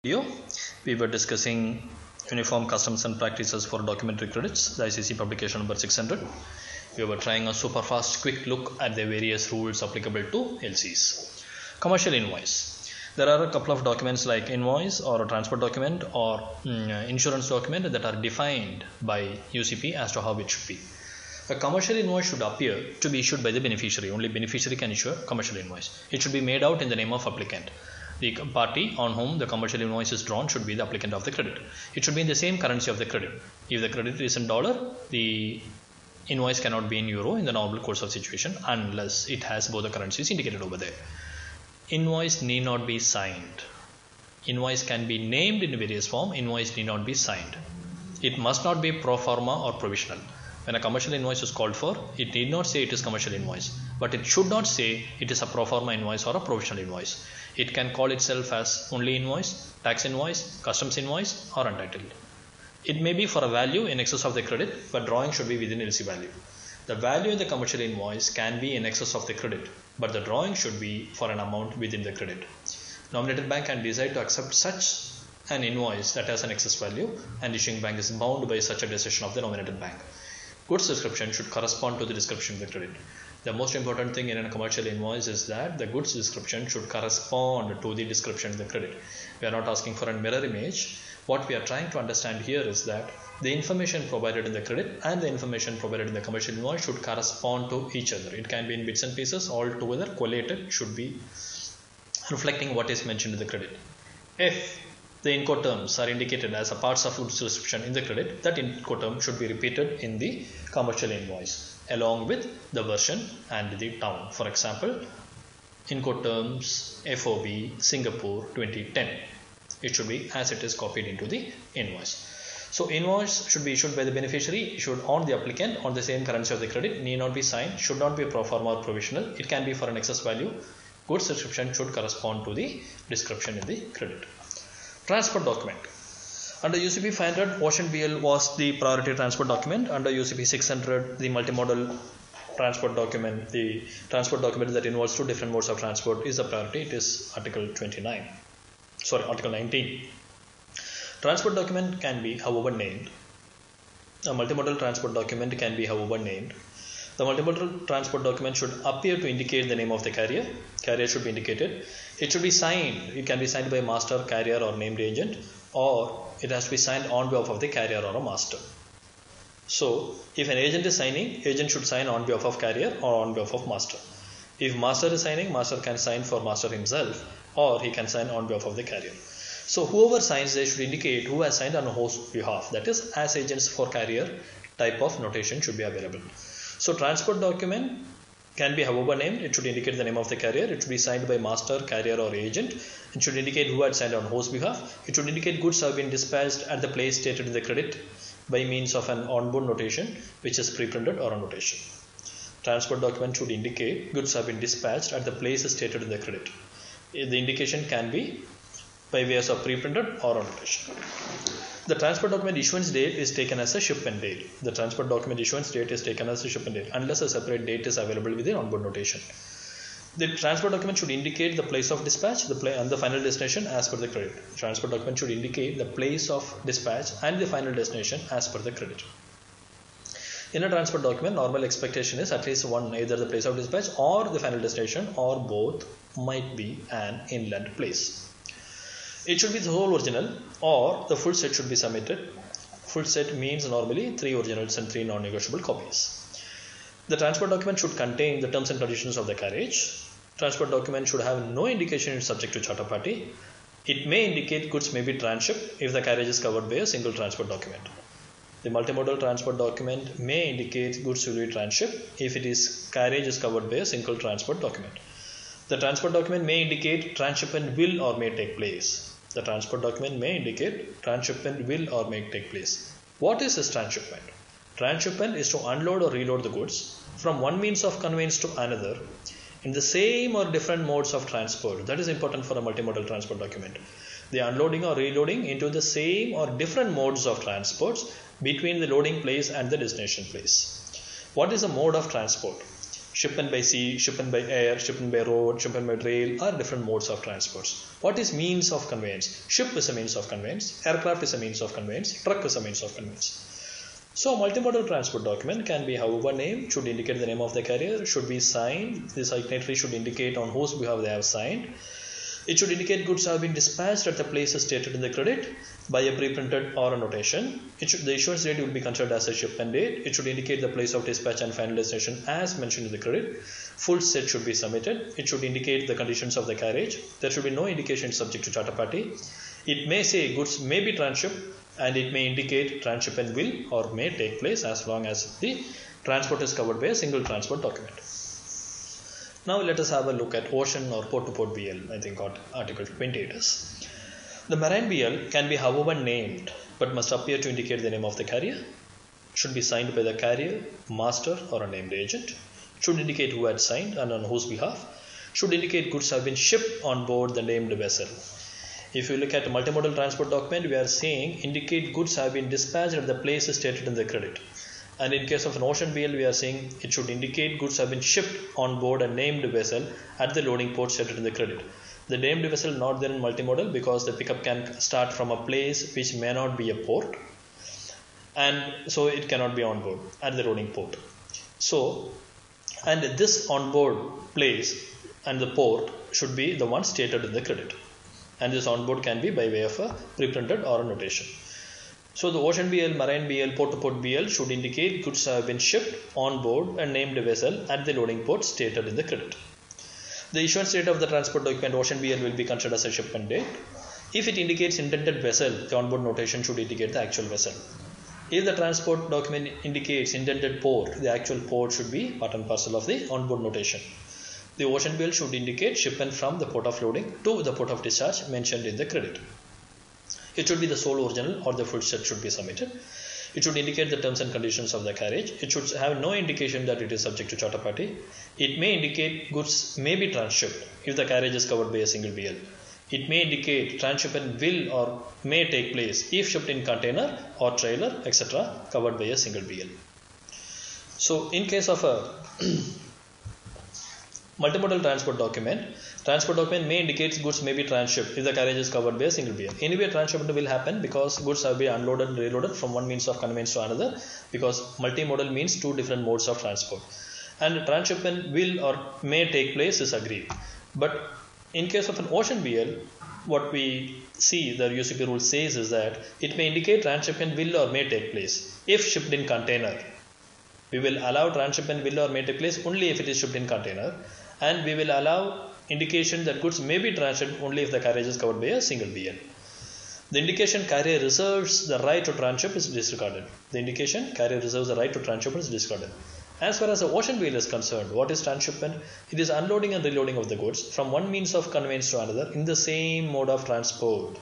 Video, we were discussing Uniform Customs and Practices for Documentary Credits, the ICC publication number 600. We were trying a super fast quick look at the various rules applicable to LCs. Commercial invoice. There are a couple of documents like invoice or a transport document or insurance document that are defined by UCP as to how it should be. A commercial invoice should appear to be issued by the beneficiary. Only beneficiary can issue a commercial invoice. It should be made out in the name of applicant. The party on whom the commercial invoice is drawn should be the applicant of the credit. It should be in the same currency of the credit. If the credit is in dollar, the invoice cannot be in euro in the normal course of situation unless it has both the currencies indicated over there. Invoice need not be signed. Invoice can be named in various form. Invoice need not be signed. It must not be pro forma or provisional. When a commercial invoice is called for, it need not say it is commercial invoice, but it should not say it is a pro forma invoice or a provisional invoice. It can call itself as only invoice, tax invoice, customs invoice, or untitled. It may be for a value in excess of the credit, but drawing should be within LC value. The value in the commercial invoice can be in excess of the credit, but the drawing should be for an amount within the credit. Nominated bank can decide to accept such an invoice that has an excess value, and issuing bank is bound by such a decision of the nominated bank. Goods description should correspond to the description of the credit. The most important thing in a commercial invoice is that the goods description should correspond to the description of the credit. We are not asking for a mirror image. What we are trying to understand here is that the information provided in the credit and the information provided in the commercial invoice should correspond to each other. It can be in bits and pieces, all together collated, should be reflecting what is mentioned in the credit. If the Incoterms are indicated as a parts of goods description in the credit, that Incoterm should be repeated in the commercial invoice along with the version and the town. For example, Incoterms FOB Singapore 2010. It should be as it is copied into the invoice. So invoice should be issued by the beneficiary, issued on the applicant on the same currency of the credit, need not be signed, should not be pro forma or provisional. It can be for an excess value. Goods description should correspond to the description in the credit. Transport document. Under UCP 500, Ocean BL was the priority transport document. Under UCP 600, the multimodal transport document, the transport document that involves two different modes of transport is the priority. It is Article 19. Transport document can be however named. A multimodal transport document can be however named. The multimodal transport document should appear to indicate the name of the carrier. Carrier should be indicated. It should be signed. It can be signed by a master, carrier, or named agent, or it has to be signed on behalf of the carrier or a master. So, if an agent is signing, agent should sign on behalf of carrier or on behalf of master. If master is signing, master can sign for master himself, or he can sign on behalf of the carrier. So, whoever signs, they should indicate who has signed on whose behalf. That is, as agents for carrier type of notation should be available. So, transport document can be however named. It should indicate the name of the carrier. It should be signed by master, carrier, or agent. It should indicate who had signed on whose behalf. It should indicate goods have been dispatched at the place stated in the credit by means of an onboard notation which is pre-printed or a notation. Transport document should indicate goods have been dispatched at the place stated in the credit. The indication can be by ways of pre-printed or a notation. The transport document issuance date is taken as a shipment date. The transport document issuance date is taken as a shipment date unless a separate date is available with the onboard notation. The transport document should indicate the place of dispatch and the final destination as per the credit. The transport document should indicate the place of dispatch and the final destination as per the credit. In a transport document, normal expectation is at least one, either the place of dispatch or the final destination, or both might be an inland place. It should be the whole original or the full set should be submitted. Full set means normally 3 originals and 3 non-negotiable copies. The transport document should contain the terms and conditions of the carriage. Transport document should have no indication it's subject to charter party. It may indicate goods may be transshipped if the carriage is covered by a single transport document. The multimodal transport document may indicate goods will be transshipped if it is carriage is covered by a single transport document. The transport document may indicate transshipment will or may take place. The transport document may indicate transshipment will or may take place. What is this transshipment? Transshipment is to unload or reload the goods from one means of conveyance to another in the same or different modes of transport. That is important for a multimodal transport document. The unloading or reloading into the same or different modes of transports between the loading place and the destination place. What is a mode of transport? Shipment by sea, shipment by air, shipment by road, shipment by rail are different modes of transports. What is means of conveyance? Ship is a means of conveyance, aircraft is a means of conveyance, truck is a means of conveyance. So multimodal transport document can be however named, should indicate the name of the carrier, should be signed. The signatory should indicate on whose behalf they have signed. It should indicate goods have been dispatched at the places stated in the credit by a pre-printed or a notation. The issuance date will be considered as a shipment date. It should indicate the place of dispatch and final destination as mentioned in the credit. Full set should be submitted. It should indicate the conditions of the carriage. There should be no indication subject to charter party. It may say goods may be transshipped, and it may indicate transshipment will or may take place as long as the transport is covered by a single transport document. Now let us have a look at ocean or port-to-port BL. I think what Article 28 is. The marine BL can be however named but must appear to indicate the name of the carrier. Should be signed by the carrier, master or a named agent. Should indicate who had signed and on whose behalf. Should indicate goods have been shipped on board the named vessel. If you look at a multimodal transport document, we are saying indicate goods have been dispatched at the places stated in the credit. And in case of an ocean BL, we are saying it should indicate goods have been shipped on board a named vessel at the loading port stated in the credit. The named vessel not there in multimodal because the pickup can start from a place which may not be a port, and so it cannot be on board at the loading port. So, and this on board place and the port should be the one stated in the credit, and this on board can be by way of a pre-printed or a notation. So the ocean BL, marine BL, port-to-port BL should indicate goods have been shipped on board a named vessel at the loading port stated in the credit. The issuance date of the transport document ocean BL will be considered as a shipment date. If it indicates intended vessel, the onboard notation should indicate the actual vessel. If the transport document indicates intended port, the actual port should be part and parcel of the onboard notation. The ocean BL should indicate shipment from the port of loading to the port of discharge mentioned in the credit. It should be the sole original or the full set should be submitted. It should indicate the terms and conditions of the carriage. It should have no indication that it is subject to charter party. It may indicate goods may be transshipped if the carriage is covered by a single BL. It may indicate transshipment will or may take place if shipped in container or trailer, etc., covered by a single BL. So, in case of a multimodal transport document may indicate goods may be transshipped if the carriage is covered by a single BL. Anyway, transshipment will happen because goods have been unloaded and reloaded from one means of conveyance to another, because multimodal means two different modes of transport. And transshipment will or may take place is agreed. But in case of an ocean BL, what we see the UCP rule says is that it may indicate transshipment will or may take place if shipped in container. We will allow transshipment will or may take place only if it is shipped in container, and we will allow indication that goods may be transshipped only if the carriage is covered by a single BL. The indication carrier reserves the right to transship is disregarded. The indication carrier reserves the right to transship is disregarded. As far as the ocean BL is concerned, what is transshipment? It is unloading and reloading of the goods from one means of conveyance to another in the same mode of transport.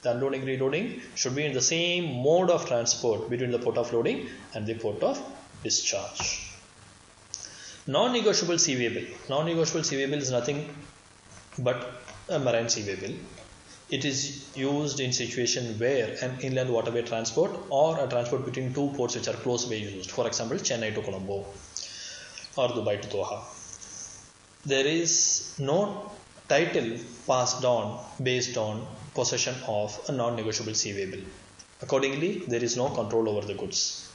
The unloading and reloading should be in the same mode of transport between the port of loading and the port of discharge. Non-negotiable sea way bill. Non-negotiable sea way bill is nothing but a marine sea way bill. It is used in situation where an inland waterway transport or a transport between two ports which are close by used. For example, Chennai to Colombo or Dubai to Doha. There is no title passed on based on possession of a non-negotiable sea way bill. Accordingly, there is no control over the goods,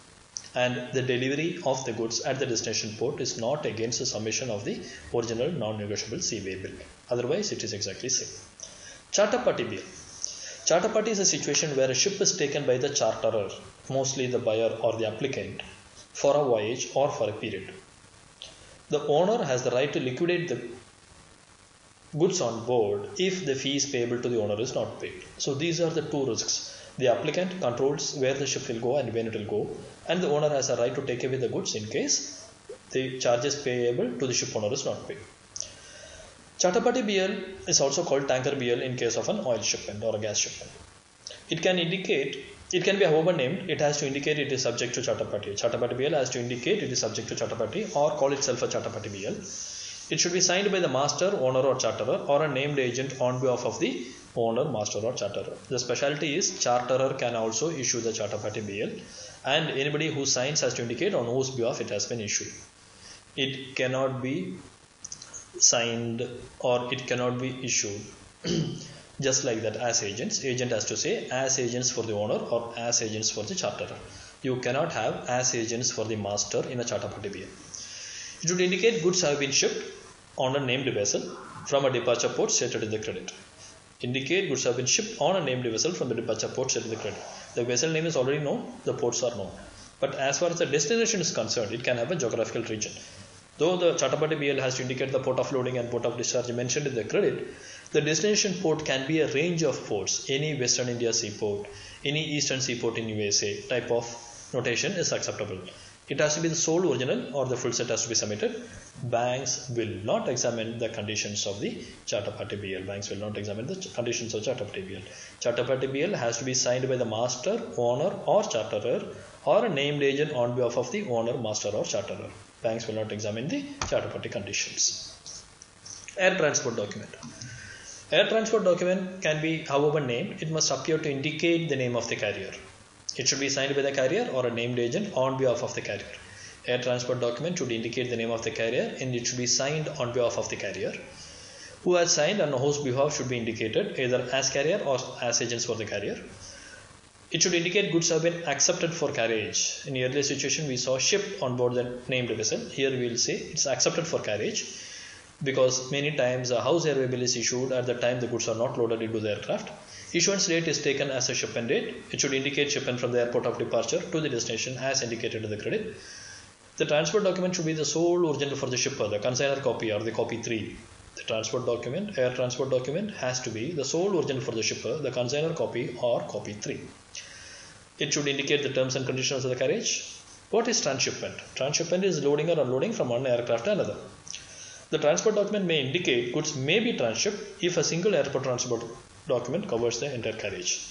and the delivery of the goods at the destination port is not against the submission of the original non-negotiable sea way bill. Otherwise, it is exactly same. Charter party bill. Charter party is a situation where a ship is taken by the charterer, mostly the buyer or the applicant, for a voyage or for a period. The owner has the right to liquidate the goods on board if the fees payable to the owner is not paid. So these are the two risks. The applicant controls where the ship will go and when it will go, and the owner has a right to take away the goods in case the charges payable to the ship owner is not paid. Charter party BL is also called tanker BL in case of an oil shipment or a gas shipment. It can be however named, it has to indicate it is subject to charter party. Charter party BL has to indicate it is subject to charter party or call itself a charter party BL. It should be signed by the master, owner or charterer or a named agent on behalf of the owner, master or charterer. The specialty is charterer can also issue the charter party BL, and anybody who signs has to indicate on whose behalf it has been issued. it cannot be signed or it cannot be issued just like that as agents. Agent has to say as agents for the owner or as agents for the charterer. You cannot have as agents for the master in a charter party BL. It should indicate goods have been shipped on a named vessel from a departure port stated in the credit. Indicate goods have been shipped on a named vessel from the departure port stated in the credit. The vessel name is already known, the ports are known. But as far as the destination is concerned, it can have a geographical region. Though the charter party BL has to indicate the port of loading and port of discharge mentioned in the credit, the destination port can be a range of ports. Any Western India seaport, any Eastern seaport in USA type of notation is acceptable. It has to be the sole original or the full set has to be submitted. Banks will not examine the conditions of the charter party BL. Banks will not examine the conditions of charter party BL. Charter party BL has to be signed by the master, owner or charterer or a named agent on behalf of the owner, master or charterer. Banks will not examine the charter party conditions. Air transport document. Air transport document can be however named. It must appear to indicate the name of the carrier. It should be signed by the carrier or a named agent on behalf of the carrier. Air transport document should indicate the name of the carrier and it should be signed on behalf of the carrier. Who has signed and on whose behalf should be indicated either as carrier or as agents for the carrier. It should indicate goods have been accepted for carriage. In the earlier situation we saw shipped on board the named vessel. Here we will say it's accepted for carriage because many times a house airway bill is issued at the time the goods are not loaded into the aircraft. Issuance date is taken as a shipment date. It should indicate shipment from the airport of departure to the destination as indicated in the credit. The transport document should be the sole original for the shipper, the consignor copy or the copy 3. The transport document, air transport document has to be the sole original for the shipper, the consignor copy or copy 3. It should indicate the terms and conditions of the carriage. What is transshipment? Transshipment is loading or unloading from one aircraft to another. The transport document may indicate goods may be transshipped if a single airport transport document covers the entire carriage.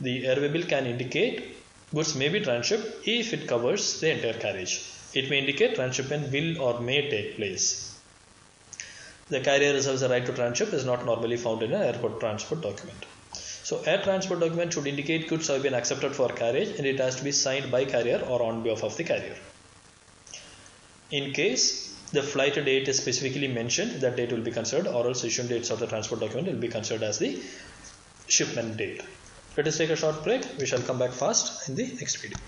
The airway bill can indicate goods may be transshipped if it covers the entire carriage. It may indicate transshipment will or may take place. The carrier reserves the right to transship is not normally found in an airport transport document. So air transport document should indicate goods have been accepted for carriage and it has to be signed by carrier or on behalf of the carrier. In case the flight date is specifically mentioned, that date will be considered, or else issuing dates of the transport document will be considered as the shipment date. Let us take a short break. We shall come back fast in the next video.